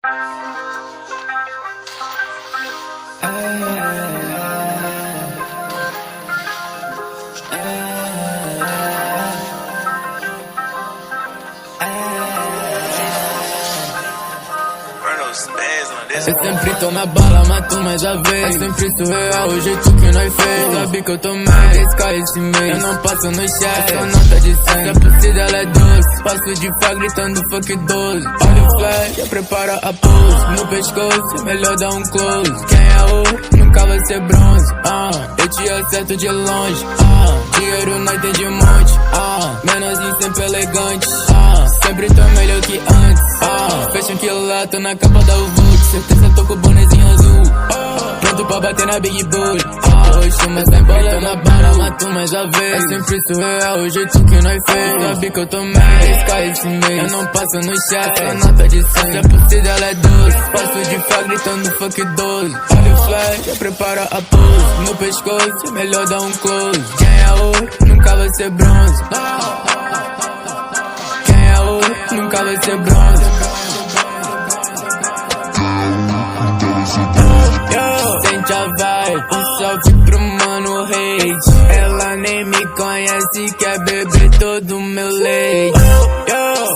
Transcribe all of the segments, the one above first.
Eu sempre tô na bala, mato mais a vez. É sempre surreal o jeito que nós fez. Sabe que eu tô mais risca esse mês. Eu não passo no chat, só nota de 100. Se a pulseira ela é doce, passo de fá gritando fuck 12. Olha o flash, já prepara a pose. No pescoço, melhor dar um close. Quem é ouro, nunca vai ser bronze. Eu te acerto de longe. Dinheiro nós tem de monte. Menorzinho sempre elegante. Sempre tô melhor que antes. Fecha um quilato na capa da Uvuc. Certeza tô com o bonezinho azul. Pronto pra bater na Big Bull. Oxe, mas sem bola na bala, mato mais a vez. É sempre surreal o jeito que nós fez. Sabe que eu tô mais risca esse mês. Eu não passo no chat, só nota de 100. Se a pulseira ela é doce, passo de fá gritando fuck 12. Olha o flash, já prepara a pose. No pescoço, melhor dar um close. Quem é ouro, nunca vai ser bronze. Quem é ouro, nunca vai ser bronze. Sente a vibe, um salve pro mano hate. Ela nem me conhece, quer beber todo o meu leite.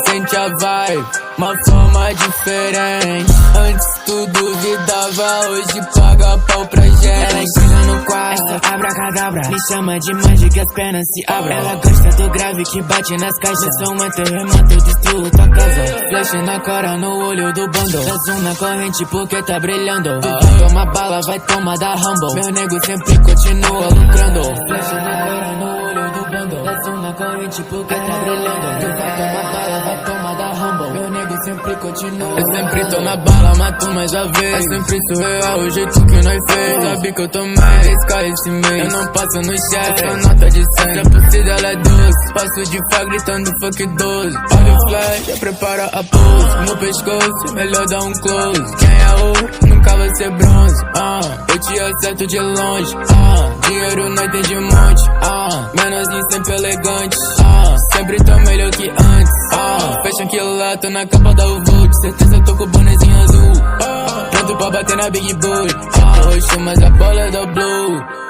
Sente a vibe, uma forma diferente. Antes tu duvidava, hoje paga pau pra gente. Ela chega no quarto, abracadabra, me chama de mágica, as pernas se abrem. Ela gosta do grave que bate nas caixas. Sou um terremoto, destruo tua casa. Flash na cara, no olho do bando. Dá zoom na corrente porque tá brilhando. Toma bala, vai tomar da Rumble. Meu nego sempre continua lucrando. Flash na cara, no olho do bando. Dá zoom na corrente porque tá brilhando. Tu vai tomar bala, vai tomar da Rumble. Meu nego sempre continua. Eu sempre tô na bala, mato mais a vez. É sempre surreal o jeito que nós fez. Sabe que eu tô mais risca esse mês. Eu não passo no chat, só nota de 100. Se a pulseira ela é doce, passo de fá gritando fuck 12. Olha o flash, já prepara a pose. No pescoço, melhor dar um close. Quem é ouro, nunca vai ser bronze. Eu te acerto de longe. Dinheiro nós tem de monte. Menorzinho sempre elegante. Sempre tô melhor que antes. Fecha um quilato na capa da Uvuc. Certeza tô com o bonezinho azul. Pronto pra bater na Big Bull. Oxe, mas a bola é da Blue.